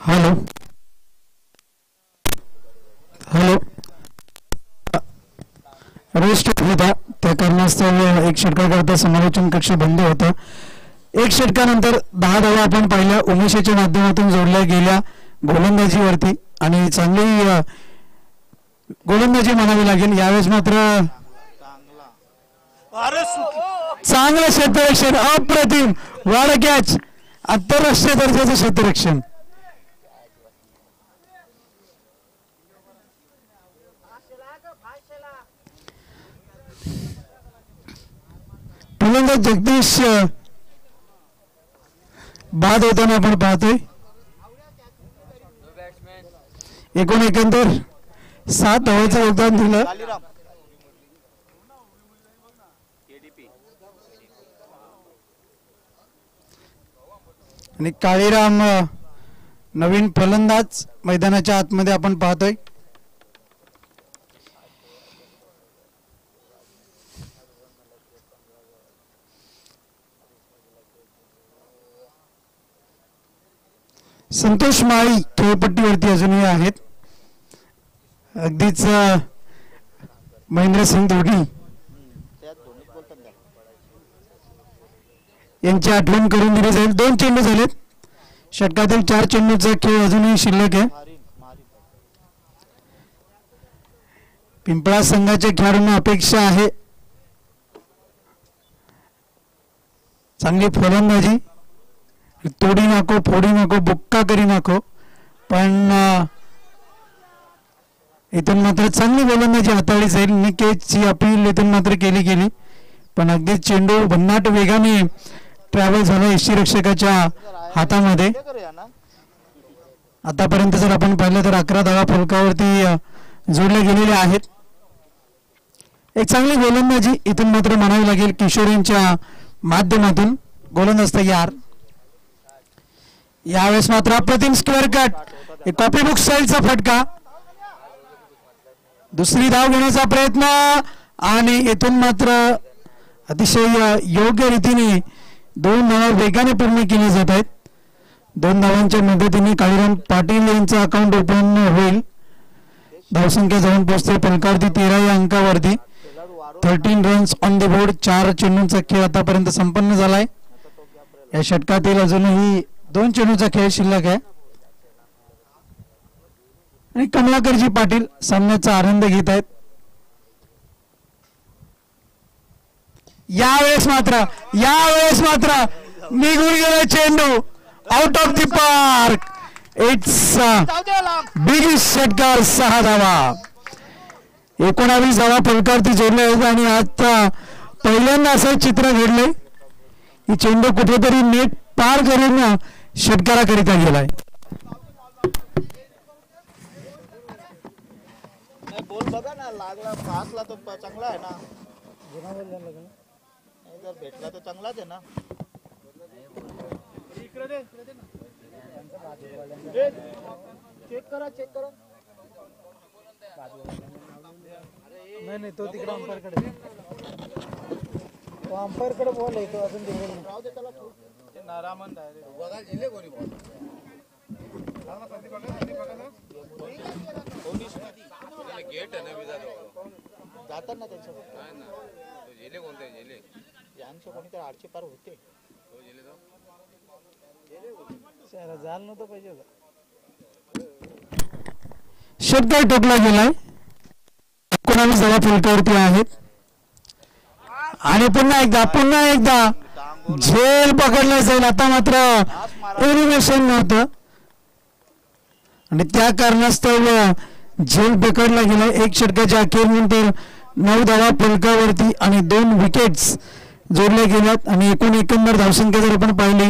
Hello hello rest होता त्या कारणास्तव एक षटकाकरता समालोचन कक्ष बंद होता. एक षटकानंतर 10 धावा आपण पाहिल्या उमेशाच्या माध्यमातून जोडल्या गेल्या गोलंदाजीवरती आणि चांगली गोलंदाजी म्हणावी लागेल. यावेळेस मात्र चांगलं क्षेत्ररक्षण अप्रतिम वाढ कॅच आंतरराष्ट्रीय दर्जाचं क्षेत्ररक्षण. फलंदाज जगदीश बाद होताना आपण पाहतोय. एकंदर 7 धावांचं योगदान दिलं. आणि काळीराम नवीन फलंदाज मैदानाच्या आतमध्ये आपण पाहतोय. संतोष माळी खेळपट्टीवरती अजूनही आहेत. अगदीच महेंद्रसिंग धोनी यांची आठवण करून दिली जाईल. 2 चेंडू झालेत. षटकातील 4 चेंडूचा खेळ अजूनही शिल्लक आहे. पिंपळा संघाच्या खेळाडूंना अपेक्षा आहे चांगली फलंदाजी. तोडी नको फोडी नको बुक्का करी नको पण इथून मात्र चांगली गोलंदाजी हाताळली जाईल. निकेशची अपील इथून मात्र केली गेली पण अगदी चेंडू भन्नाट वेगाने ट्रॅव्हल झाला यष्टीरक्षकाच्या हातामध्ये. आतापर्यंत जर आपण पाहिलं तर 11 धावा फलकावरती जोडल्या गेलेल्या आहेत. एक चांगली गोलंदाजी इथून मात्र म्हणावी लागेल किशोर यांच्या माध्यमातून. गोलंदाज तयार. यावेळेस मात्र अप्रतिम स्क्वेअर कट एक कॉपी बुक स्टाईलचा फटका. दुसरी धाव घेण्याचा प्रयत्न आणि इथून मात्र अतिशय योग्य रीतीने 2 धावा वेगाने पूर्ण केले जात आहेत. 2 धावांच्या मदतीने काळीराम पाटील यांचं अकाउंट ओपन होईल. धावसंख्या जाऊन पोहोचते फलकावरती 13 या अंकावरती. 13 रन्स ऑन द बोर्ड. 4 चेंडूंचा खेळ आतापर्यंत संपन्न झालाय. या षटकातील अजूनही 2 चेंडूचा खेळ शिल्लक आहे आणि कमलाकरजी पाटील सामन्याचा आनंद घेत आहेत. यावेळेस मात्र निघून गेला चेंडू out of the park. It's big षटकार. 6 धावा 19 धावा फलकावरती जोडल्या आहेत आणि आता पहिल्यांदा असं चित्र घडलंय की चेंडू कुठेतरी नेट पार करून षटकाराकरिता गेलाय. बोल बघा ना लागला फासला तर चांगला आहे ना. जर भेटला तर चांगलाच आहे ना. चेक करा नाही तो तिकडे अंपायरकडे बॉल आहे. तो अजून राहू दे त्याला. नारामन बघा जिल्हे कोणी बॉल गेट आहे ना जातात ना त्यांच्या यांचे कोणीतरी आडचे पार होते. जाल नव्हतं पाहिजे. षटकार टोकला गेलाय. 19 धावा फलकावरती आहेत आणि पुन्हा एकदा झेल पकडला जाईल. आता मात्र एलिमिनेशन नव्हतं आणि त्या कारणास्तव झेल पकडला गेला. 1 षटकाच्या अखेरनंतर 9 धावा फलकावरती आणि 2 विकेट्स जोडल्या गेल्यात आणि एकंदर धावसंख्या जर आपण पाहिली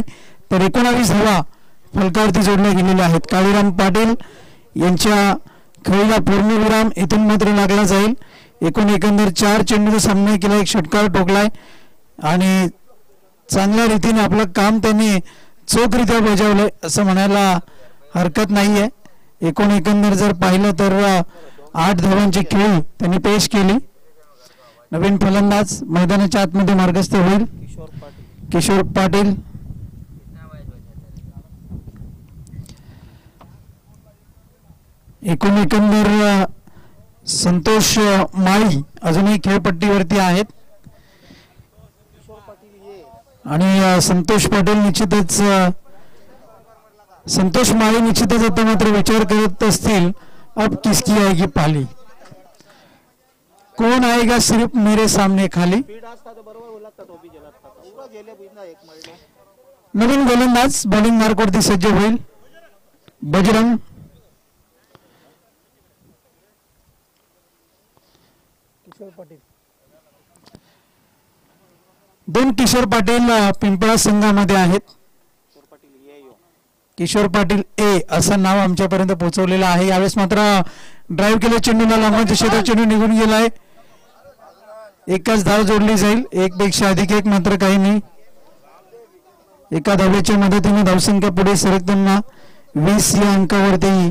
तर 19 धावा फलकावरती जोडल्या गेलेल्या आहेत. काळीराम पाटील यांच्या खेळीला पूर्णविराम इथून मात्र लागला जाईल. एकंदर 4 चेंडूचा सामना केला. 1 षटकार टोकलाय आणि चांगल्या रीतीने आपलं काम त्यांनी चोखरित्या बजावलंय असं म्हणायला हरकत नाहीये. एकंदर जर पाहिलं तर 8 धावांची खेळी त्यांनी पेश केली. नवीन फलंदाज मैदानाच्या आतमध्ये मार्गस्थ होईल किशोर पाटील. एकूण एकंदर संतोष माळी अजूनही खेळपट्टीवरती आहेत आणि संतोष पाटील निश्चितच संतोष माळी निश्चितच आता मात्र विचार करत असतील अब किसकी आएगी पाली, कौन आएगा सिर्फ मेरे सामने खाली. नवीन गोलंदाज बॉलिंग मार्कवरती सज्ज होईल बजरंग. दोन किशोर पाटील पिंपळा संघामध्ये आहेत. किशोर पाटील ए असं नाव आमच्यापर्यंत पोहोचवलेलं आहे. यावेळेस मात्र ड्राईव्ह केलं चेंडूला लांबच्या क्षेत्रात चेंडू निघून गेलाय. एकच धाव जोडली जाईल, एक पेक्षा अधिक एक मात्र काही नाही. एका धावेच्या मदतीने धावसंख्या पुढे सरकताना 20 या अंकावरती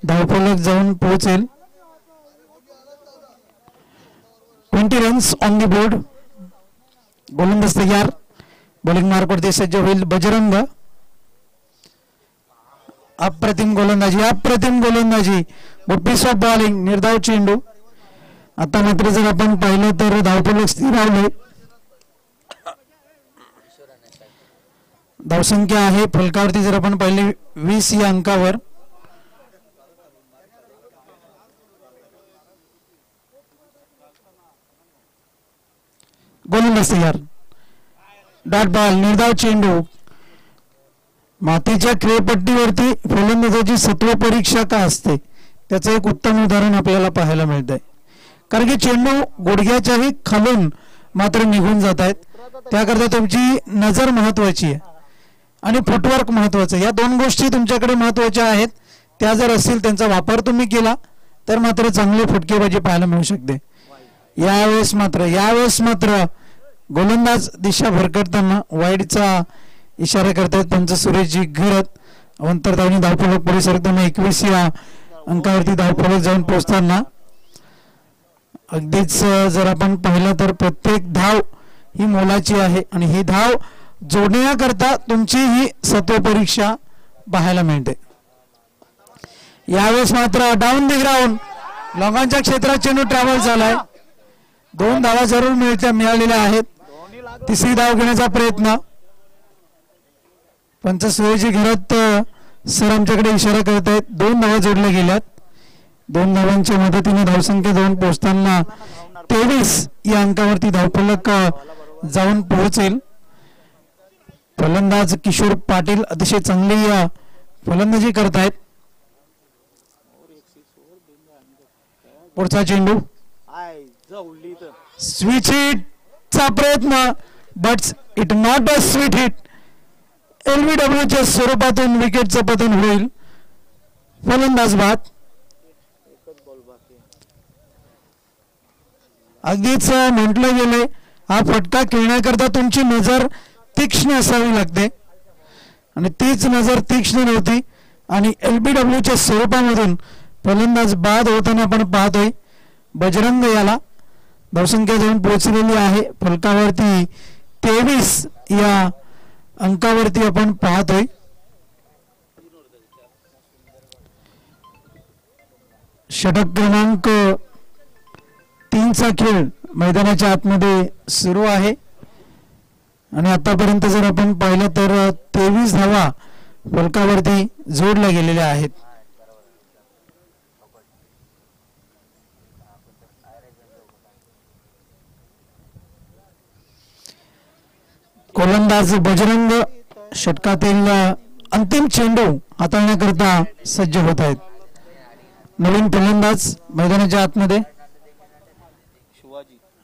धावफलक जाऊन पोहोचेल. 20 रन्स ऑन द बोर्ड. गोलंदाज तयार, बॉलिंग मार्कवरती सज्ज होईल बजरंग. अप्रतिम गोलंदाजी, अप्रतिम गोलंदाजी, पीस ऑफ बॉलिंग, निर्धाव चेंडू. आता मात्र जर आपण पाहिलं तर धावफलक स्थिरावले. धावसंख्या आहे फलकावरती जर आपण पाहिले 20 या अंकावर. गोलंदाज तयार, डॉट बॉल, निर्धाव चेंडू. मातीच्या खेळपट्टीवरती फलंदाजाची सत्व परीक्षा का असते त्याचं एक उत्तम उदाहरण आपल्याला पाहायला मिळत आहे. कारण की चेंडू गुडघ्याच्याही खालून मात्र निघून जात आहेत. त्याकरता तुमची नजर महत्वाची आहे आणि फुटवर्क महत्वाचं. या दोन गोष्टी तुमच्याकडे महत्वाच्या आहेत. त्या जर असतील, त्यांचा वापर तुम्ही केला तर मात्र चांगली फटकेबाजी पाहायला मिळू शकते. यावेळेस मात्र गोलंदाज दिशा भरकटताना वाईडचा इशारा करतायत पंच सुरेशजी घरत. अंतरधावनी धावफलक पुढे सरकताना 21 या अंकावरती धावफलक जाऊन पोहोचताना अगदीच जर आपण पाहिलं तर प्रत्येक धाव ही मोलाची आहे आणि ही धाव जोडण्याकरता तुमची ही सत्व परीक्षा पाहायला मिळते. यावेळेस मात्र डाऊन द ग्राउंड, लॉंगांच्या क्षेत्रात चेंडू ट्रॅव्हल झालाय. 2 धावा जरूर मिळालेल्या आहेत. तिसरी धाव घेण्याचा प्रयत्न. पंच सुरेशजी घरात सर आमच्याकडे इशारा करत आहेत. 2 धावा जोडल्या गेल्यात. 2 धावांच्या मदतीने धावसंख्या जाऊन पोहोचताना 23 या अंकावरती धावफलक जाऊन पोहोचेल. फलंदाज किशोर पाटील अतिशय चांगली फलंदाजी करतायत. पुढचा चेंडू स्विच हिटचा प्रयत्न, but it not a sweet hit. LBWच्या स्वरूपातून विकेटचं पतन होईल. फलंदाज बाद. अगदीच म्हटलं गेले, हा फटका खेळण्याकरता तुमची नजर तीक्ष्ण असावी लागते आणि तीच नजर तीक्ष्ण नव्हती आणि LBWच्या स्वरूपामधून फलंदाज बाद होताना आपण पाहतोय. बजरंग याला धावसंख्या जाऊन पोहोचलेली आहे. फलकावरती 23 या अंकावरती आपण पाहतोय. षटक क्रमांक 3चा खेळ मैदानाच्या आतमध्ये सुरू आहे आणि आतापर्यंत जर आपण पाहिलं तर 23 धावा फलकावरती जोडल्या गेलेल्या आहेत. गोलंदाज बजरंग षटकातील अंतिम चेंडू हाताळण्याकरता सज्ज होत आहेत. नवीन फलंदाज मैदानाच्या आतमध्ये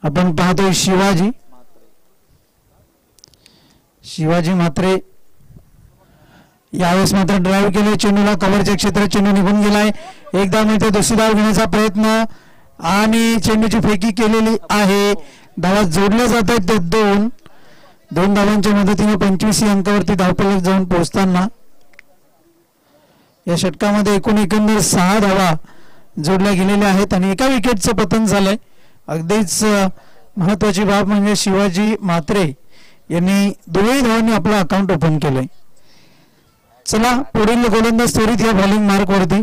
आपण पाहतोय शिवाजी म्हात्रे. यावेळेस मात्र ड्राईव्ह केले चेंडूला, कव्हरच्या क्षेत्रात चेंडू निघून गेलाय. एकदा मिळते, दुसरी धाव घेण्याचा प्रयत्न आणि चेंडूची फेकी केलेली आहे. धावा जोडल्या जात आहेत. ते 2 धावांच्या मदतीने 25 अंकावरती धावफलक जाऊन पोहोचताना या षटकामध्ये एकंदर 6 धावा जोडल्या गेलेल्या आहेत आणि एका विकेटचं पतन झालंय. अगदीच महत्वाची बाब म्हणजे शिवाजी म्हात्रे यांनी 2 धावांनी आपलं अकाउंट ओपन केलंय. चला पुढील गोलंदाज त्वरित या बॉलिंग मार्कवरती.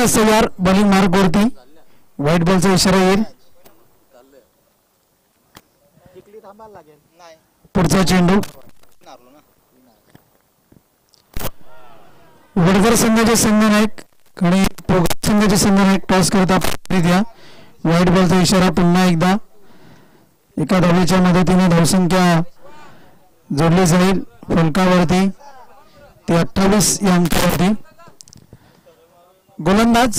गोलंदाज तयार, बॉलिंग मार्क वरती, व्हाईट बॉलचा इशारा येईल. पुढचा चेंडू वडगर संघाचे संघनायक आणि पोगट संघाचे संघनायक टॉस करतात. व्हाईट बॉलचा इशारा पुन्हा एकदा. एका धावेच्या मदतीने धावसंख्या जोडली जाईल फलकावरती, ते 28 या अंकावरती. गोलंदाज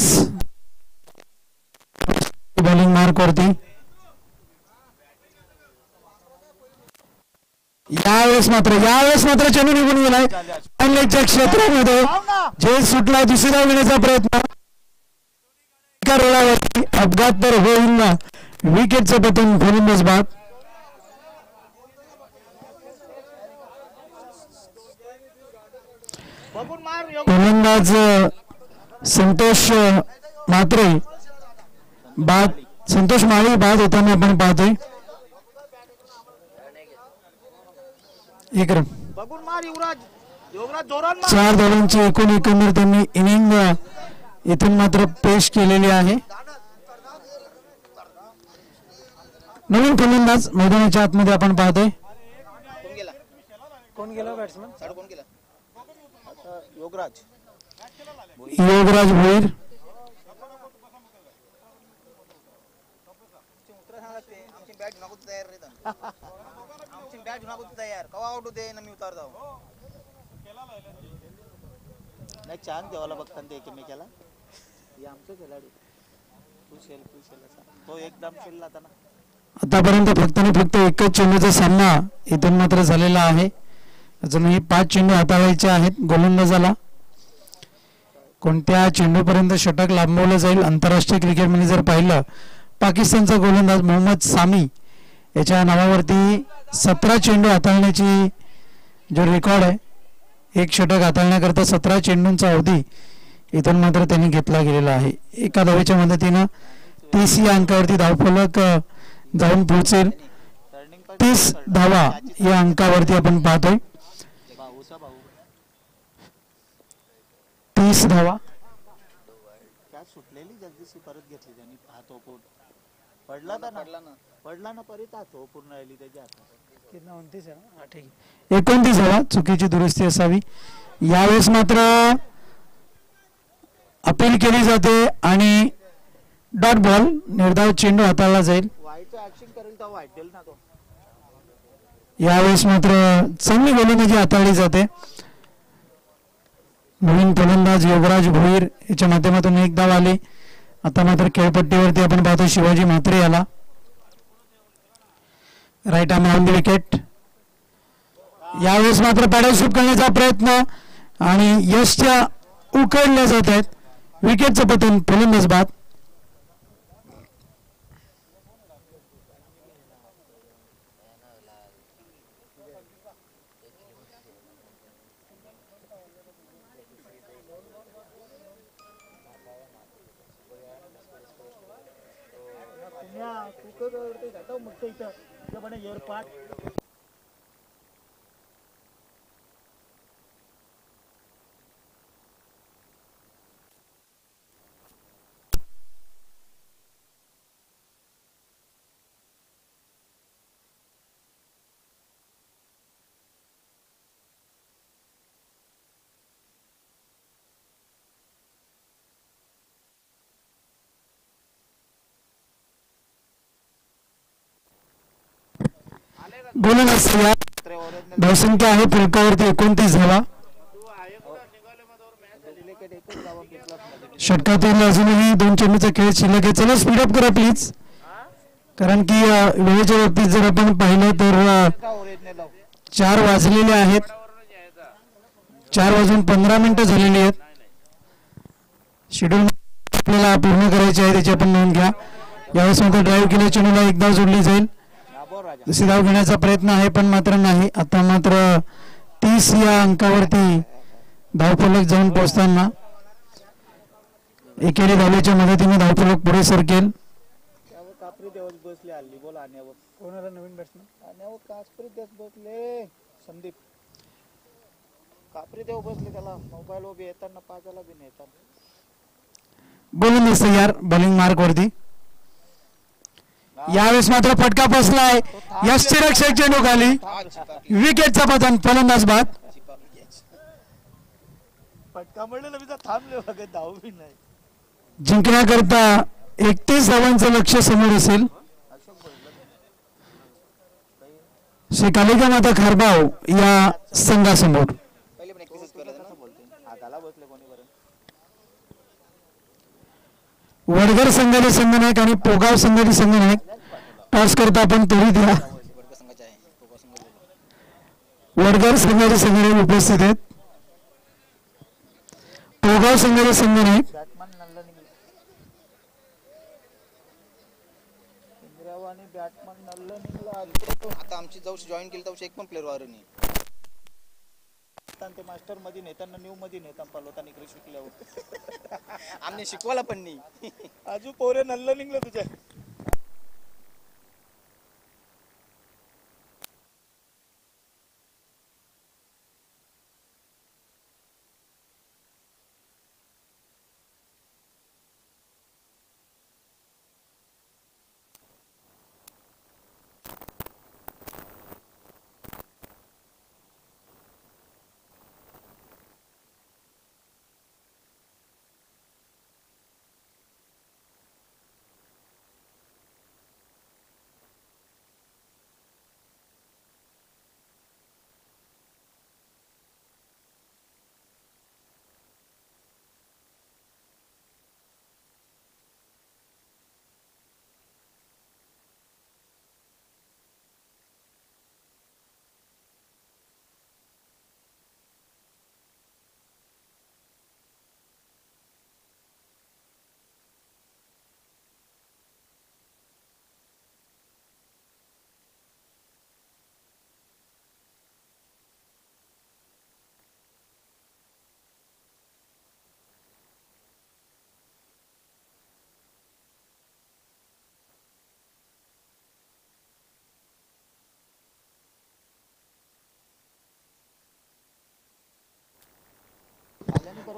बॉलिंग मार्क वरती. यावेळेस मात्र चेंडू निघून गेलाय लेगच्या क्षेत्रामध्ये. जे सुटला, दुसरी धाव घेण्याचा प्रयत्न, रोडावरती अपघात तर होईल ना. विकेटचं पतन, फलंदाज बाद. गोलंदाज संतोष म्हात्रे बाद, संतोष माळी बाद होताना आपण पाहतोय. एक रन. 4 धावांची एकंदर त्यांनी इनिंग इथून मात्र पेश केलेली आहे. नवीन फलंदाज मैदानाच्या आतमध्ये आपण पाहतोय. कोण गेला बॅट्समन? योगराज भोईर. छान देवाला बघताना ते एकमेकाला. आमचं खेळाडू तो एकदम खेळला आता. आतापर्यंत फक्त आणि फक्त एकच चेंडूचा सामना इथून मात्र झालेला आहे. अजूनही 5 चेंडू हाताळायचे आहेत गोलंदाजाला. कोणत्या चेंडूपर्यंत षटक लांबवलं जाईल. आंतरराष्ट्रीय क्रिकेटमध्ये जर पाहिलं, पाकिस्तानचा गोलंदाज मोहम्मद सामी याच्या नावावरती 17 चेंडू हाताळण्याची जो रेकॉर्ड आहे, एक षटक हाताळण्याकरता 17 चेंडूंचा अवधी इथून मात्र त्यांनी घेतला गेलेला आहे. एका धावेच्या मदतीनं 30 या अंकावरती धावफलक जाऊन पोहोचेल. 30 धावा या अंकावरती आपण पाहतोय. 30 धावा. सुटलेली जल्दीशी परत घेतली त्यांनी. हात ओपून पडला ना परत हात ओपून राहिली त्याच्या हातात. 29 धावा. चुकीची दुरुस्ती असावी. यावेळेस मात्र अपील केली जाते आणि डॉट बॉल, निर्धाव चेंडू हाताळला जाईल. यावेळेस मात्र चांगली गोलंदाजी हाताळली जाते. नवीन फलंदाज योगराज भोईर याच्या माध्यमातून एक धाव आली. आता मात्र खेळपट्टीवरती आपण पाहतो शिवाजी म्हात्रे याला. Right arm on the wicket. यावेळेस मात्र पाड्यासूप करण्याचा प्रयत्न आणि यशच्या उकडल्या जात आहेत. विकेटचं पतन, फलंदाज बाद. गोलंदाज धावसंख्या आहे फलकावरती 29 धावा. षटकातील अजूनही 2 चेंडूचा खेळ शिल्लक आहे. चला स्पीडअप करा प्लीज, कारण की वेळेच्या बाबतीत जर आपण पाहिलं तर 4 वाजलेले आहेत. 4 वाजून 15 मिनिटं झालेली आहेत. शेड्यूल आपल्याला पूर्ण करायचे आहे, त्याची आपण नोंद घ्या. यावेळेस मात्र ड्राईव्ह केल्या चेंडूला एकदा जोडली जाईल. दुसरी धाव घेण्याचा प्रयत्न आहे पण मात्र नाही. आता मात्र 30 या अंकावरती धावफलक जाऊन पोहोचताना एकेरी धावेच्या मदतीने धावफलक पुढे सरकेल. नवीन बॅट्समन कास्परी देव बसले. संदीप कापरी देव बसले. त्याला मोबाईल उभी येताना पाजाला बी नेतात. गोलंदाज तयार बॉलिंग मार्क वरती. यावेळेस मात्र फटका बसलाय. यष्टिरक्षक चेंडू खाली. विकेटचा पतन. फलंदाज बाद. फटका म्हणलं मी थांबले बघा धाव बी नाही. जिंकण्याकरता 31 धावांचं लक्ष समोर असेल. श्री कालिका माता खारबाव या संघासमोर. वडगर संघाचे संघनायक आणि पोगाव संघाचे संघनायक टॉस करता आपण तोडी द्या. वडगर संघाचे संघनायक उपस्थित आहेत. पोगाव संघाचे संघनायक आता आमची जाऊ जॉईन केली तर एक पण प्लेअर वार नाही. ते मास्टर मध्ये नेताना न्यू मध्ये नेता पालवता इकडे शिकल्यावर आम्ही शिकवायला पण नाही. अजून पोरे नल्ल निघलं तुझ्या.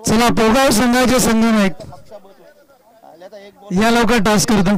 चला पोगाव संघाचे संघनायक या लवकर टॉस करतो.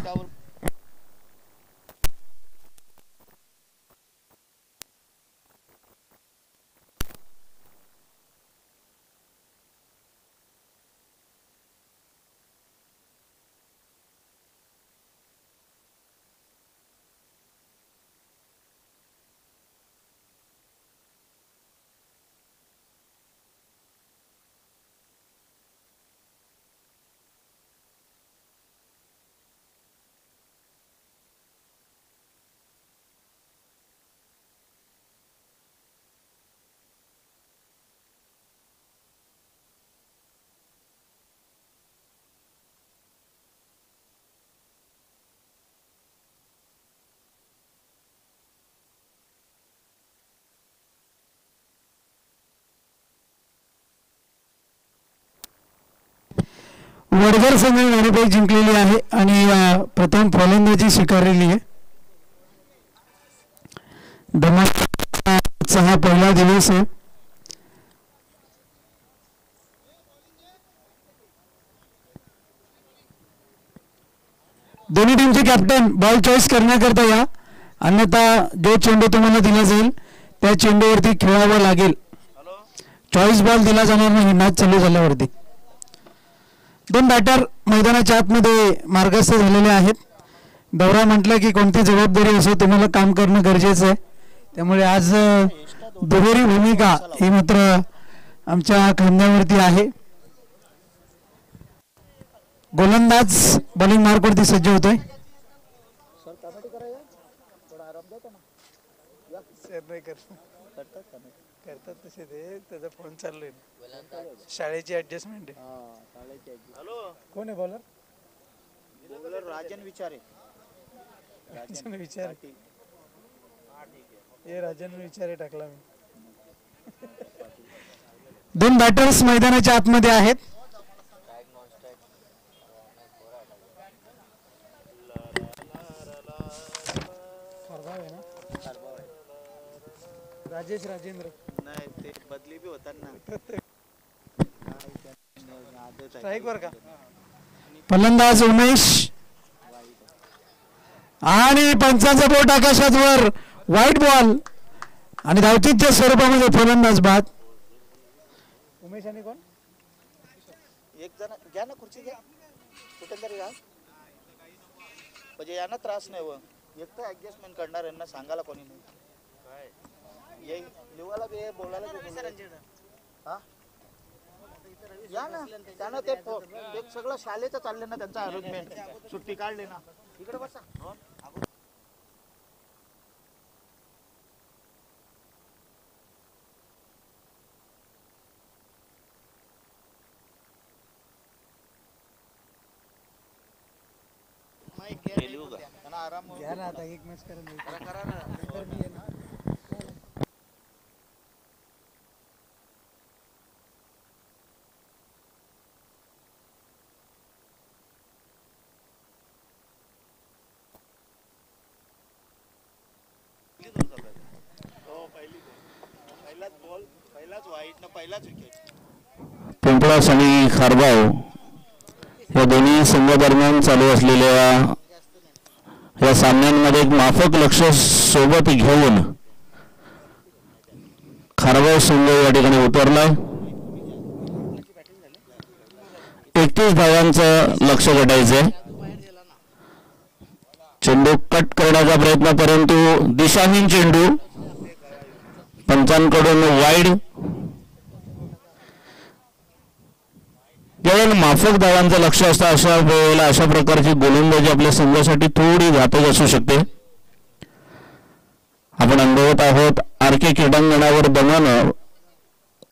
वडगर संघ नाणेफेक जिंकलेली आहे आणि प्रथम फलंदाजी स्वीकारलेली आहे. धमाकाचा हा पहिला दिवस आहे. दोन्ही टीमचे कॅप्टन बॉल चॉईस करण्याकरता या, अन्यथा जो चेंडू तुम्हाला दिला जाईल त्या चेंडूवरती खेळावं लागेल. चॉईस बॉल दिला जाणार नाही मॅच चालू झाल्यावरती. दोन बॅटर मैदानाच्या आतमध्ये मार्गस्थ झालेले आहेत. दौरा म्हटलं की कोणती जबाबदारी असो तुम्हाला काम करणं गरजेचं आहे. त्यामुळे आज दुहेरी भूमिका ही मात्र आमच्या खांद्यावरती आहे. गोलंदाज बॉलिंग मार्कवरती सज्ज होतोय. करतात तसे ते त्याचा फोन चाललोय. शाळेची ऍडजस्टमेंट आहे. हॅलो कोण आहे बॉलर? बॉलर राजन विचारे. राजन विचारे. हे राजन विचारे टाकला मी. दोन बॅटर्स मैदानाच्या आतमध्ये आहेत. राजेश राजेंद्र नाही ते बदली बी होतात ना. स्ट्राईक वर का? फलंदाज उमेश आणि पंचांचा बोट आकाशात वर. व्हाईट बॉल आणि धावतीच्या स्वरूपामध्ये फलंदाज बाद. उमेश आणि कोण एक जण घ्या ना खुर्ची घ्या कुठे तरी घ्या म्हणजे यांना त्रास नाही व एक तर ऍडजस्टमेंट करणार यांना सांगायला कोणी नाही ये लिवायला बी बोलायला हा या ना त्यानं ते सगळं शाळेचं चालले ना त्यांचं अरेंजमेंट सुट्टी काढली ना इकडे बसा घ्या ना आता एक मॅच करा पहिलाच बॉल पहिलाच वाईट ना पहिलाच विकेट. पिंपळास आणि खारबाव या दोन्ही संघादरम्यान चालू असलेल्या या सामन्यांमध्ये एक माफक लक्ष सोबत घेऊन खारबाव संघ या ठिकाणी उतरलाय. 31 धावांचं लक्ष गाठायचंय. चेंडू कट करण्याचा प्रयत्न परंतु दिशाहीन चेंडू पंचांकडून वाईड. ज्यावेळेला माफक धावांचं लक्ष असतं अशा वेळेला अशा प्रकारची गोलंदाजी आपल्या संघासाठी थोडी घातक असू शकते. आपण अनुभवत आहोत आरके क्रीडांगणावर दमन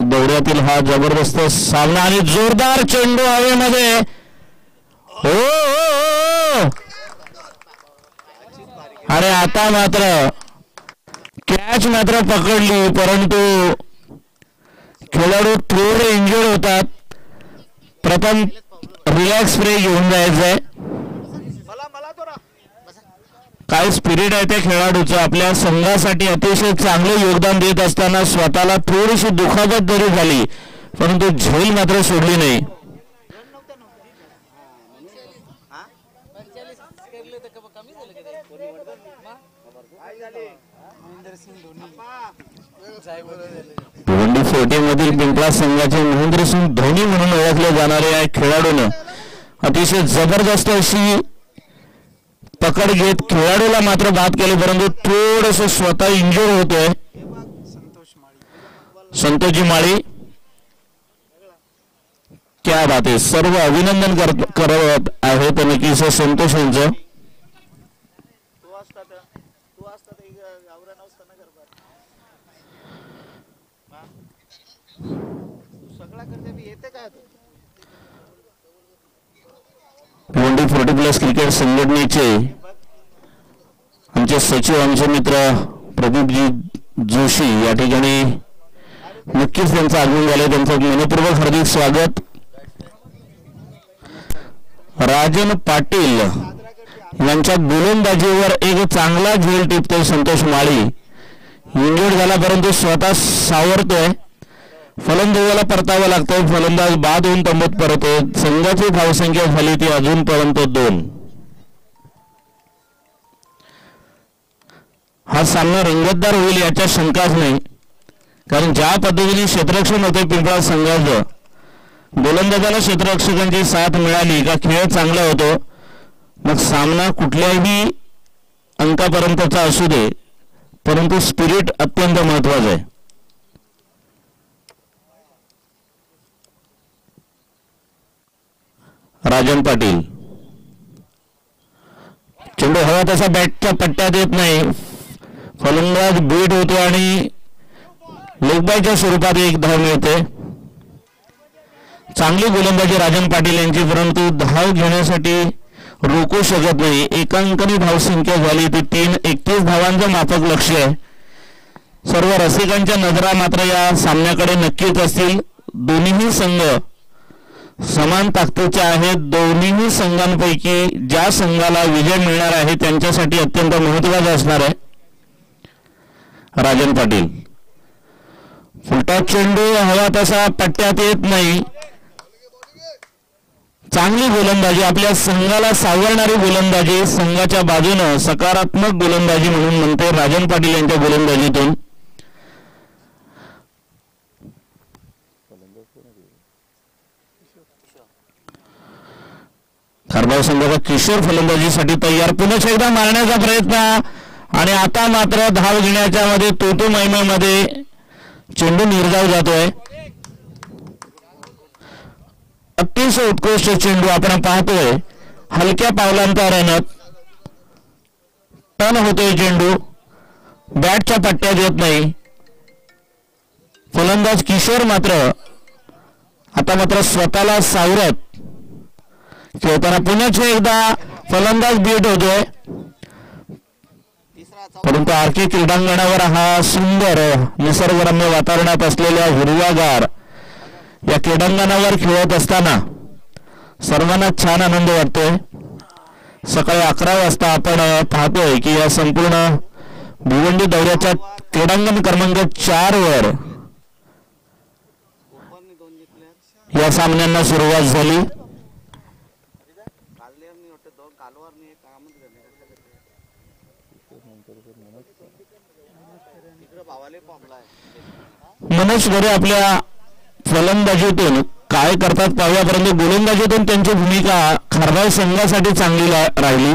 दौऱ्यातील हा जबरदस्त सामना आणि जोरदार चेंडू हवेमध्ये. हो आणि आता मात्र कॅच मात्र पकडली परंतु खेळाडू थोडे इंजुर्ड होतात. प्रथम रिलॅक्स स्प्रे घेऊन जायचंय. काय स्पिरिट आहे त्या खेळाडूचं. आपल्या संघासाठी अतिशय चांगले योगदान देत असताना स्वतःला थोडीशी दुखापत जरी झाली परंतु झेल मात्र सोडली नाही. भिवंडी 40 मधील पिंपळास संघाचे महेंद्रसिंग धोनी म्हणून ओळखले जाणारे या खेळाडूनं अतिशय जबरदस्त अशी पकड घेत खेळाडूला मात्र बाद केले परंतु थोडस स्वतः इंजुर होतोय. संतोषजी माळी क्या बात आहे. सर्व अभिनंदन करत आहेत नक्कीच संतोष यांचं. भिवंडी 40+ क्रिकेट संघटनेचे आमचे सचिव आमचे मित्र प्रदीपजी जोशी या ठिकाणी नक्कीच त्यांचं आगमन झालंय. त्यांचं मनपूर्वक हार्दिक स्वागत. राजन पाटील यांच्या गोलंदाजीवर एक चांगला झेल टिपतोय संतोष माळी. इंजुर्ड झाला परंतु स्वतः सावरतोय. फलंदाजाला परतावं लागतंय. फलंदाज बाद होऊन तंबूत परतोय. संघाची धावसंख्या झाली ती अजूनपर्यंत 2. हा सामना रंगतदार होईल याच्या शंकाच नाही कारण ज्या पद्धतीने क्षेत्ररक्षण होते पिंपळास संघाचं गोलंदाजाला क्षेत्ररक्षकांची साथ मिळाली का खेळ चांगला होतो. मग सामना कुठल्याही अंकापर्यंतचा असू दे परंतु स्पिरिट अत्यंत महत्वाचं आहे. राजन पाटील चेंडू हवा तसा बॅटच्या पट्ट्यात येत नाही. फलंदाज बीट होतो आणि लेगबायच्या स्वरूपात एक धाव मिळते. चांगली गोलंदाजी राजन पाटील यांची परंतु धाव घेण्यासाठी रोखू शकत नाही. एकांकनी धावसंख्या झाली ती 3. 31 धावांचं माफक लक्ष आहे. सर्व रसिकांच्या नजरा मात्र या सामन्याकडे नक्कीच असतील. दोन्हीही संघ समान ताकदीचे आहेत. दोन्हीही संघांपैकी ज्या संघाला विजय मिळणार आहे त्यांच्यासाठी अत्यंत महत्त्वाचा असणार आहे. राजन पाटील फुलटॉस चेंडू हवा तसा पट्ट्यात येत नाही. चांगली गोलंदाजी, आपल्या संघाला सावरणारी गोलंदाजी, संघाच्या बाजूनं सकारात्मक गोलंदाजी म्हणून म्हणते राजन पाटील यांच्या गोलंदाजीतून. खारबाव संघाचा किशोर फलंदाजीसाठी तयार. पुन्हा एकदा मारण्याचा प्रयत्न आणि आता मात्र धाव घेण्याच्या मध्ये तोतू मैमेमध्ये चेंडू निर्धाव जातोय. अतिशय उत्कृष्ट चेंडू आपण पाहतोय. हलक्या पावलांतरानं टर्न होतोय चेंडू, बॅटच्या पट्ट्यात येत नाही. फलंदाज किशोर मात्र आता मात्र स्वतःला सावरत खेळताना पुन्हा एकदा फलंदाज बीट होतोय. परंतु आरके क्रीडांगणावर हा सुंदर निसर्गरम्य वातावरणात असलेल्या हिरवागार या क्रीडांगणावर खेळत असताना सर्वांना छान आनंद वाटतोय. सकाळी 11 वाजता आपण पाहतोय की या संपूर्ण भिवंडी दौऱ्याच्या क्रीडांगण क्रमांक 4 वर या सामन्यांना सुरुवात झाली. मनोज घरे आपल्या फलंदाजीतून काय करतात पाहूया, परंतु गोलंदाजीतून त्यांची भूमिका खारबाव संघासाठी चांगली राहिली.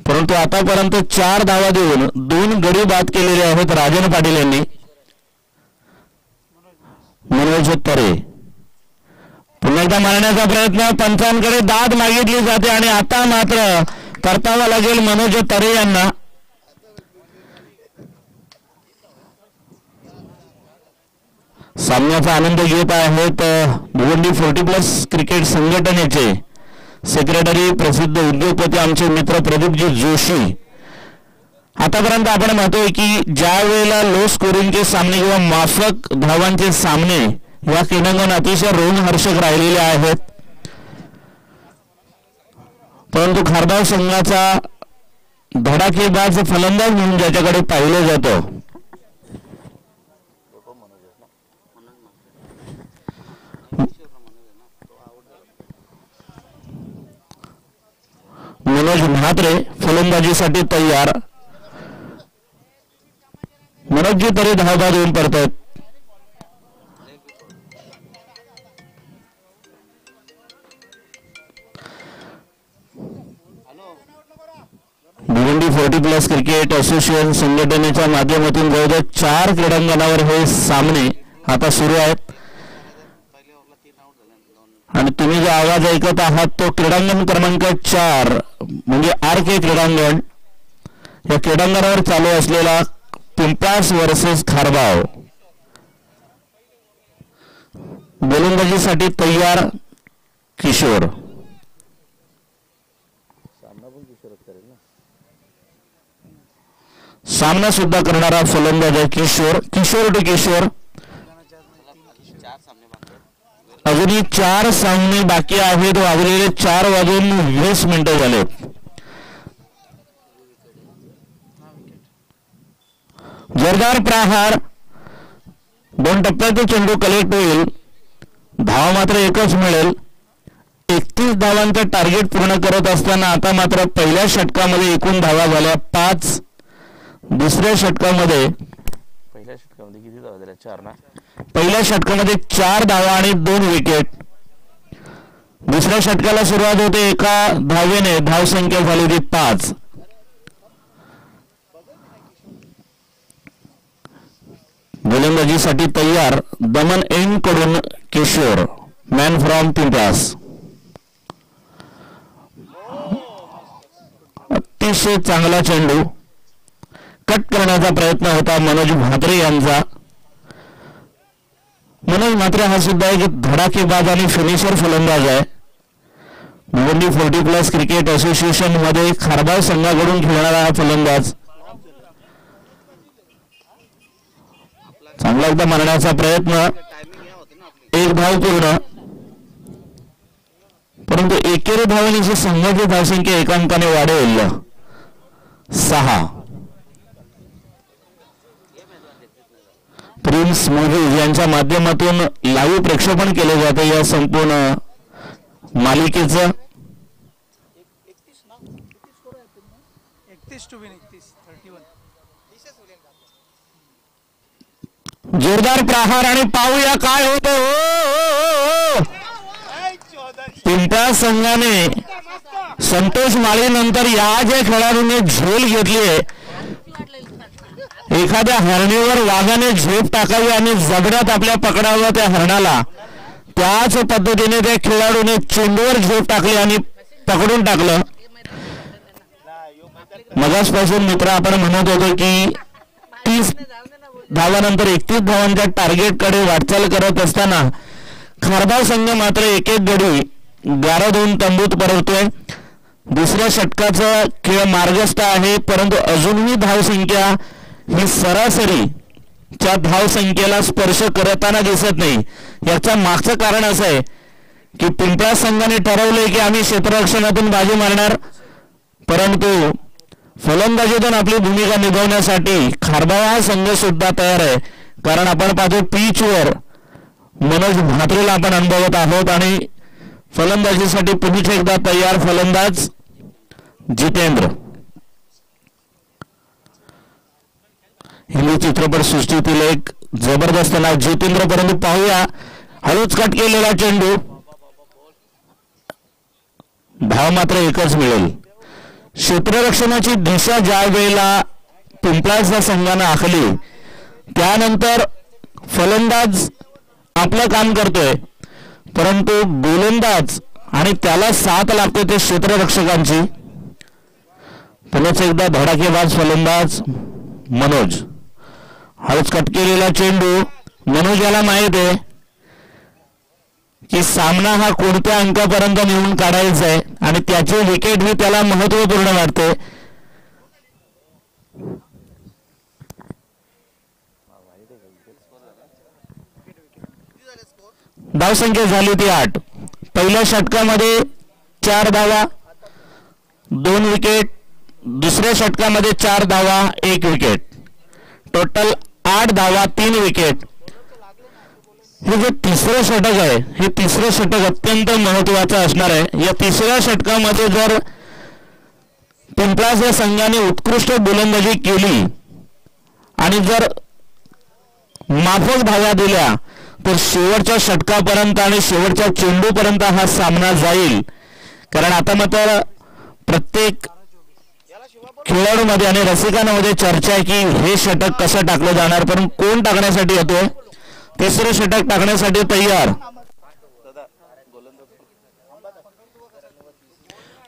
परंतु आतापर्यंत 4 धावा देऊन 2 गडी बाद केलेले आहेत राजन पाटील यांनी. मनोज तरे पुन्हा एकदा मारण्याचा प्रयत्न, पंचांकडे दाद मागितली जाते आणि आता मात्र परतावा लागेल मनोज तरे यांना. सामन्याचा आनंद घेत आहेत भिवंडी 40+ क्रिकेट संघटनेचे सेक्रेटरी प्रसिद्ध उद्योगपती आमचे मित्र प्रदीपजी जोशी. आतापर्यंत आपण पाहतोय की ज्या वेळेला लो स्कोरिंगचे सामने किंवा माफक धावांचे सामने या क्रीडांगण अतिशय रोमहर्षक राहिलेले आहेत. परंतु खारबाव संघाचा धडाकेबाज फलंदाज म्हणून ज्याच्याकडे पाहिलं जातं मनोज म्हात्रे फलंदाजीसाठी तयार. मनोजजी तरी धावबाद होऊन पडतात. भिवंडी 40+ क्रिकेट असोसिएशन संघटनेच्या माध्यमातून जवळजवळ 4 क्रीडांगणावर हे सामने आता सुरू आहेत आणि तुम्ही जो आवाज ऐकत आहात तो क्रीडांगण क्रमांक 4 म्हणजे आरके क्रीडांगण या क्रीडांगणावर चालू असलेला पिंपळास वर्सेस खारबाव. गोलंदाजीसाठी तयार किशोर. सामना सुद्धा करणारा फलंदाज आहे किशोर. किशोर टू किशोर. अजूनही 4 सामने बाकी आहेत. वाजलेले 4:20 झाले. जोरदार प्रहार. 2 टप्प्यात चेंडू कलेक्ट होईल. धावा मात्र एकच मिळेल. 31 धावांचं टार्गेट पूर्ण करत असताना आता मात्र पहिल्या षटकामध्ये एकूण धावा झाल्या 5. दुसऱ्या षटकामध्ये किती धावा झाल्या? 4 ना. पहिल्या षटकामध्ये 4 धावा आणि 2 विकेट. दुसऱ्या षटकाला सुरुवात होते 1 धावेने. धावसंख्या झाली ती 5. गोलंदाजीसाठी तयार दमन एन कडून किशोर. Man from Pimplas. अतिशय चांगला चेंडू. कट करण्याचा प्रयत्न होता मनोज म्हात्रे यांचा. मनोज म्हात्रे हा सुद्धा एक धडाकेबाज आणि फिनिशर फलंदाज आहे. भिवंडी 40+ क्रिकेट असोसिएशन मध्ये खारबाव संघाकडून खेळणारा हा फलंदाज. चांगला एकदा मारण्याचा प्रयत्न. 1 धाव पूर्ण. परंतु एकेरी धावांची संघाची धावसंख्या 1 अंकाने वाढेल 6. प्रिन्स मूव्हीज यांच्या माध्यमातून लाईव्ह प्रक्षेपण केले जाते या संपूर्ण मालिकेचं 31 to win 31. जोरदार प्रहार आणि पाहूया काय होतं. पिंपळा संघाने संतोष माळी नंतर या ज्या खेळाडूने झेल घेतली, एखाद्या हरणीवर वाघाने झेप टाकावी आणि जबड्यात आपल्या पकडावं त्या हरणाला, त्याच पद्धतीने त्या खेळाडूने चेंडूवर झेप टाकली आणि पकडून टाकलं. मगासपासून मित्र आपण म्हणत होतो की 30 धावानंतर 31 धावांच्या टार्गेटकडे वाटचाल करत असताना खारबाव संघ मात्र एक एक गडी 11-2 तंबूत परततोय. दुसऱ्या षटकाचा खेळ मार्गस्थ आहे, परंतु अजूनही धावसंख्या ही सरासरीच्या धावसंख्येला स्पर्श करताना दिसत नाही. याचं मागचं कारण असं आहे की पिंपळा संघाने ठरवलंय की आम्ही क्षेत्ररक्षणातून बाजी मारणार, परंतु फलंदाजीतून आपली भूमिका निभावण्यासाठी खारबाव हा संघ सुद्धा तयार आहे. कारण आपण पाहतो पिचवर मनोज म्हात्रेला आपण अनुभवत आहोत आणि फलंदाजीसाठी पुन्हा एकदा तयार फलंदाज जितेंद्र. हिंदी चित्रपट सृष्टीतील एक जबरदस्त नाव जितेंद्र. परंतु पाहूया हळूच कट केलेला चेंडू, धाव मात्र एकच मिळेल. क्षेत्ररक्षणाची दिशा ज्या वेळेला पिंपळाच्या संघानं आखली त्यानंतर फलंदाज आपलं काम करतोय, परंतु गोलंदाज आणि त्याला साथ लागते ते क्षेत्ररक्षकांची. पुन्हा एकदा धडाकेबाज फलंदाज मनोज. हळूच कट केलेला चेंडू, मनोज याला माहित आहे की सामना हा कोणत्या अंकापर्यंत नेऊन काढायचा आहे आणि त्याचे विकेट ही त्याला महत्वपूर्ण वाटते. धावसंख्या झाली ती 8. पहिल्या षटकामध्ये 4 धावा 2 विकेट, दुसऱ्या षटकामध्ये 4 धावा 1 विकेट, टोटल 8 धावा 3 विकेट. हे जे तिसरं षटक आहे, हे तिसरं षटक अत्यंत महत्वाचं असणार आहे. या तिसऱ्या षटकामध्ये जर पिंपळाच्या संघाने उत्कृष्ट गोलंदाजी केली आणि जर माफक धावा दिल्या तर शेवटच्या षटकापर्यंत आणि शेवटच्या चेंडूपर्यंत हा सामना जाईल. कारण आता मात्र प्रत्येक खेळाडूमध्ये आणि रसिकांमध्ये चर्चा आहे की हे षटक कसं टाकलं जाणार, पण कोण टाकण्यासाठी येतोय. तिसरं षटक टाकण्यासाठी तयार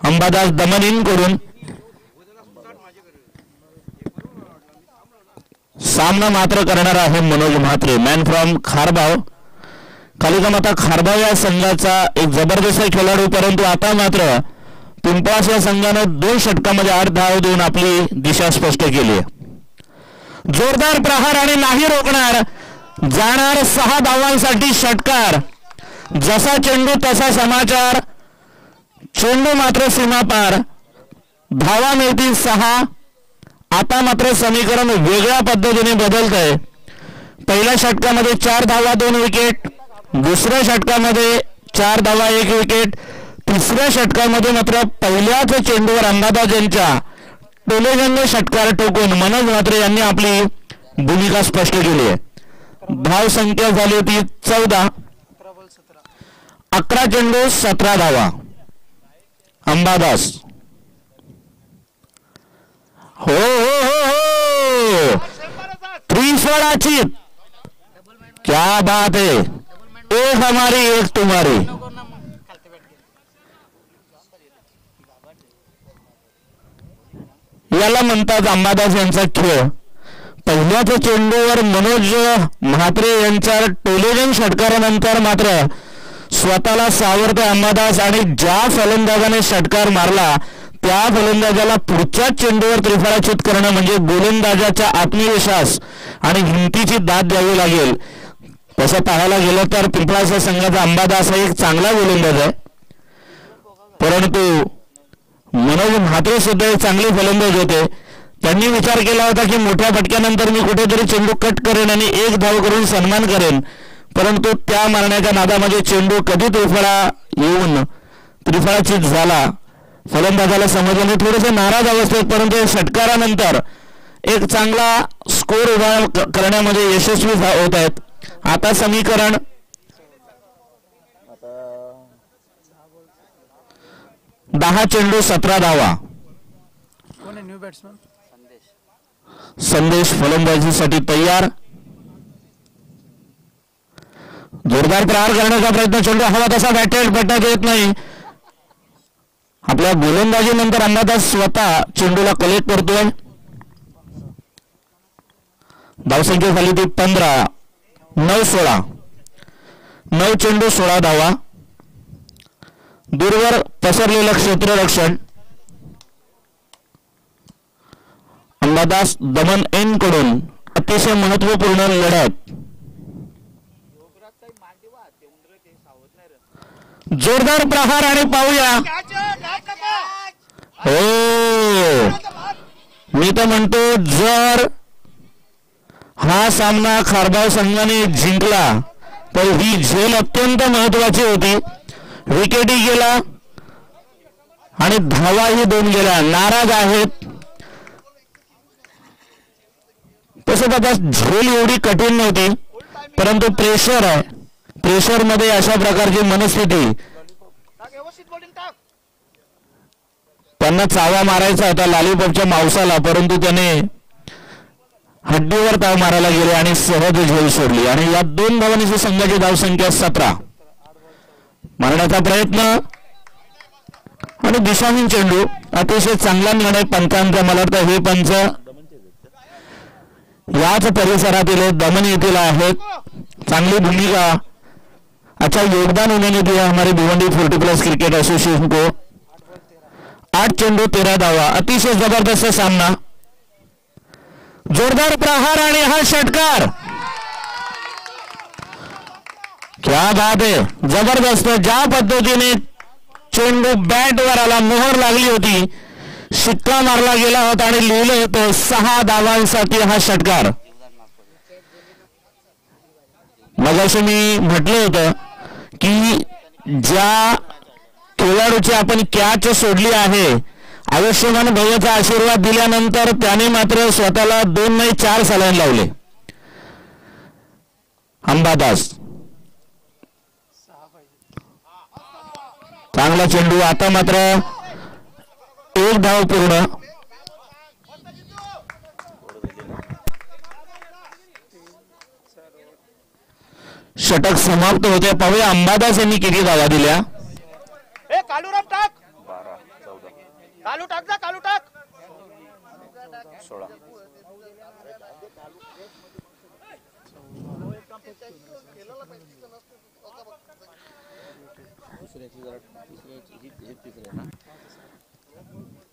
अंबादास दमनींकडून. सामना मात्र करणार आहे मनोज म्हात्रे, मॅन फ्रॉम खारबाव. कालिकामाता खारबाव या संघाचा एक जबरदस्त खेळाडू, परंतु आता मात्र पिंपळाच्या संघानं 2 षटकामध्ये 8 धाव देऊन आपली दिशा स्पष्ट केली आहे. जोरदार प्रहार आणि नाही रोखणार, जाणार 6 धावांसाठी षटकार. जसा चेंडू तसा समाचार, चेंडू मात्र सीमापार, धावा मिळतील 6. आता मात्र समीकरण वेगळ्या पद्धतीने बदलत आहे. पहिल्या षटकामध्ये 4 धावा 2 विकेट, दुसऱ्या षटकामध्ये 4 धावा 1 विकेट, तिसऱ्या षटकामध्ये मात्र पहिल्याच चेंडूवर अंबादास यांच्या टोलेजंग षटकार ठोकून मनोज म्हात्रे यांनी आपली भूमिका स्पष्ट केली आहे. धाव संख्या झाली होती 14. 11 चेंडू 17 धावा. अंबादास हो हो हो हो त्रिफळाची क्या बात है, एक हमारी एक तुम्हारी. याला म्हणतात अंबादास यांचा खेळ. पहिल्याच चेंडूवर मनोज म्हात्रे यांच्या टोलेजन षटकारानंतर मात्र स्वतःला सावरते अंबादास आणि ज्या फलंदाजाने षटकार मारला त्या फलंदाजाला पुढच्या चेंडूवर त्रिफळाचीत करणं म्हणजे गोलंदाजाचा आत्मविश्वास आणि हिमतीची दाद द्यावी लागेल. तसं पाहायला गेलं तर पिंपळाच्या संघाचा अंबादास हा एक चांगला गोलंदाज आहे, परंतु मनोज म्हात्रे सुद्धा एक चांगले फलंदाज होते. त्यांनी विचार केला होता की मोठ्या फटक्यानंतर मी कुठेतरी चेंडू कट करेन आणि 1 धाव करून सन्मान करेन, परंतु त्या मारण्याच्या नादामध्ये चेंडू कधी त्रिफळा येऊन त्रिफळाचीत झाला. फलंदाजाला समजलं नाही, थोडेसे नाराज अवस्थेत, परंतु षटकारानंतर एक चांगला स्कोर उभा करण्यामध्ये यशस्वी होत आहेत. आता समीकरण 10 चेंडू 17 धावा. कोण आहे न्यू बॅट्समन? संदेश फलंदाजीसाठी तयार. जोरदार प्रहार करण्याचा प्रयत्न, चेंडू हवा तसा बॅटण्यात येत नाही. आपल्या गोलंदाजीनंतर अंबादास स्वतः चेंडूला कलेक्ट करतोय. धावसंख्या झाली ती 15. 9-16. 9 चेंडू 16 धावा. दूरवर पसरलेलं क्षेत्ररक्षण. अंबादास दमन एन कडून अतिशय महत्वपूर्ण लढत. जोरदार प्रहार आणि पाहूया. हो, मी तर म्हणतो जर हा सामना खारबाव संघाने जिंकला तर ही झेल अत्यंत महत्वाची होती. विकेटही गेला आणि धावाही 2 गेल्या. नाराज आहेत तसं बाबा, झेल एवढी कठीण नव्हती, परंतु प्रेशर आहे. प्रेशर मध्ये अशा प्रकारची मनस्थिती. त्यांना चावा मारायचा होता लॉलीपॉपच्या मांसाला, परंतु त्याने हड्डीवर ताव मारायला गेले आणि सहज झेल सोडली. आणि या 2 धावांची संघाची धावसंख्या 17. मारण्याचा प्रयत्न आणि दिशाहीन चेंडू. अतिशय चांगला निर्णय पंचांचा. मला वाटतं हे पंच याच परिसरातील दमन येथील आहेत. चांगली भूमिका, अच्छा योगदान उन्होंने दिया हमारे भिवंडी 40+ क्रिकेट एसोसिएशन को. 8 चेंडू 13 धावा. अतिशय जबरदस्त सामना. जोरदार प्रहार आणि हा षटकार. क्या बात आहे, जबरदस्त. ज्या पद्धतीने चेंडू बॅटवर आला, मोहर लागली होती, शिक्का मारला गेला होता आणि लिहिलं होतं 6 धावांसाठी हा षटकार. मगाशी मी म्हटलं होतं की ज्या खेळाडूची आपण कॅच सोडली आहे, आयुष्यमान भैयाचा आशीर्वाद दिल्यानंतर त्याने मात्र स्वतःला 2 नाही 4 सलाईन लावले. अंबादास चांगला चेंडू. आता मात्र 1 धाव पूर्ण. षटक समाप्त होते. पाहूया अंबादास यांनी किती धावा दिल्या. कालूराम टाक 12 14. कालू टाक जा, कालू टाक 16.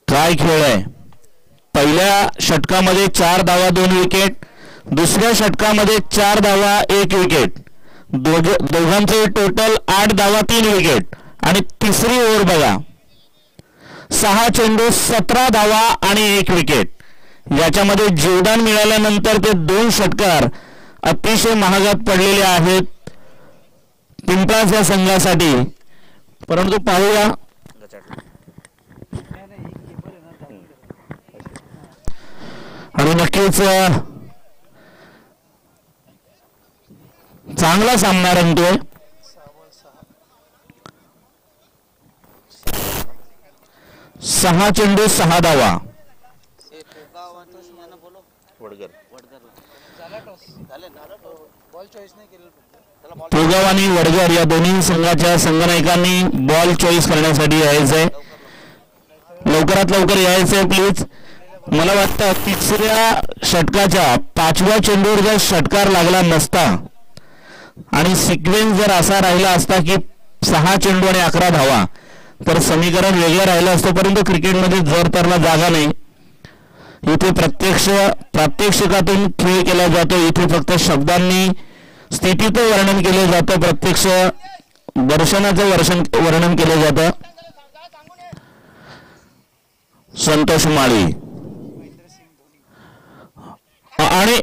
काय खेळ आहे. पहिल्या षटकामध्ये 4 धावा 2 विकेट. दुसऱ्या षटकामध्ये 4 धावा 1 विकेट. दोघांचे टोटल 8 धावा 3 विकेट. आणि तिसरी ओव्हर बघा, 6 चेंडू 17 धावा आणि 1 विकेट. याच्यामध्ये जीवदान मिळाल्यानंतर ते 2 षटकार अतिशय महागात पडलेले आहेत पिंपळास या संघासाठी. परंतु पाहूया आणि नक्कीच चांगला सामना रंगतोय. 6 चेंडू 6 धावा. तोगाव आणि वडगर या दोन्ही संघाच्या संघनायकांनी बॉल चॉईस करण्यासाठी यायचंय. लवकरात लवकर यायचंय प्लीज. मला वाटतं तिसऱ्या षटकाच्या 5व्या चेंडूवर जर षटकार लागला नसता आणि सिक्वेन्स जर असा राहिला असता की 6 चेंडू आणि 11 धावा, तर समीकरण वेगळं राहिलं असतं. परंतु क्रिकेटमध्ये जर तरला जागा नाही. इथे प्रात्यक्षिकातून खेळ केला जातो. इथे फक्त शब्दांनी स्थितीचं वर्णन केलं जातं, प्रत्यक्ष दर्शनाचं वर्णन केलं जातं. संतोष माळी आणि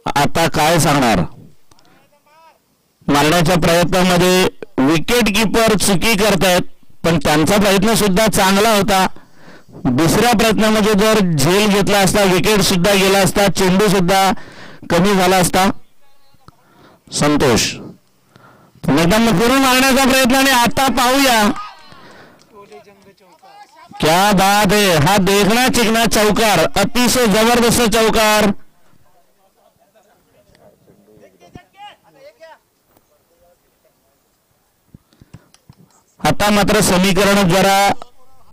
आता काय सांगणार. मारण्याच्या प्रयत्नामध्ये विकेट किपर चुकी करतायत, पण त्यांचा प्रयत्न सुद्धा चांगला होता. दुसऱ्या प्रयत्नामध्ये जर झेल घेतला असता विकेट सुद्धा गेला असता, चेंडू सुद्धा कमी झाला असता. संतोष एकदम फिरून मारण्याचा प्रयत्न आणि आता पाहूया क्या बात है. हा देखना चिकना चौकार, अतिशय जबरदस्त चौकार. आता मात्र समीकरण जरा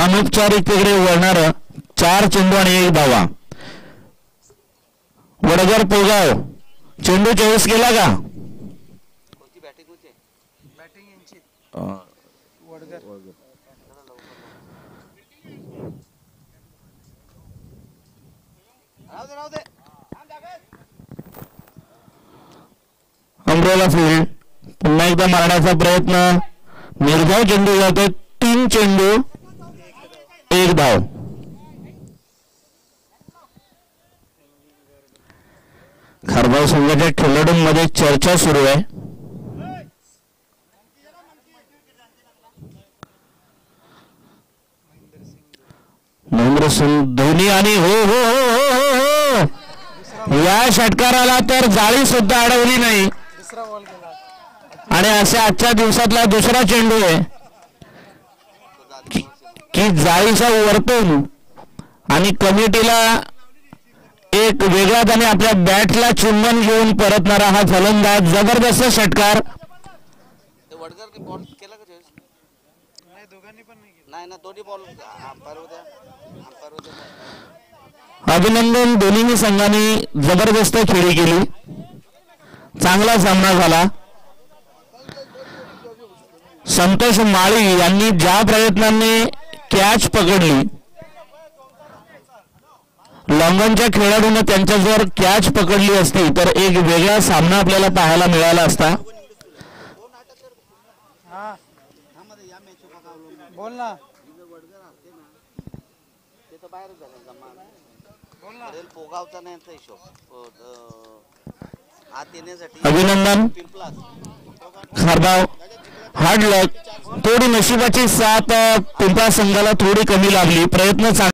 अनौपचारिकतेकडे वळणार. 4 चेंडू आणि 1 धावा. वडगर पोगाव चेंडू चॉईस केला का? अमरोला फील्ड पुन्हा एकदा मारण्याचा प्रयत्न. निर्धाव चेंडू जातो. 3 चेंडू 1 धाव. खारगाव संघाच्या खेळाडूंमध्ये चर्चा सुरू आहे. महेंद्रसिंग धोनी आणि हो हो हो हो हो या षटकाराला तर जाळी सुद्धा अडवली नाही. आणि अशा आजच्या दिवसातला दुसरा चेंडू आहे की जाळीच्या वरतून आणि कमिटीला एक वेगळाच आणि आपल्या बॅटला चुंबन घेऊन परतणारा हा फलंदाज. जबरदस्त षटकार. अभिनंदन. दोन्ही संघाने जबरदस्त खेळी केली. चांगला सामना झाला. संतोष माळी यांनी ज्या प्रयत्नांनी कॅच पकडली, लॉंगनच्या खेळाडूने त्यांच्या जर कॅच पकडली असती तर एक वेगळा सामना आपल्याला पाहायला मिळाला असता. बोल ना. अभिनंदन. खारगाव हार्ड लक. थोडी नशिबाची साथ पिंपळा संघाला थोडी कमी लागली. प्रयत्न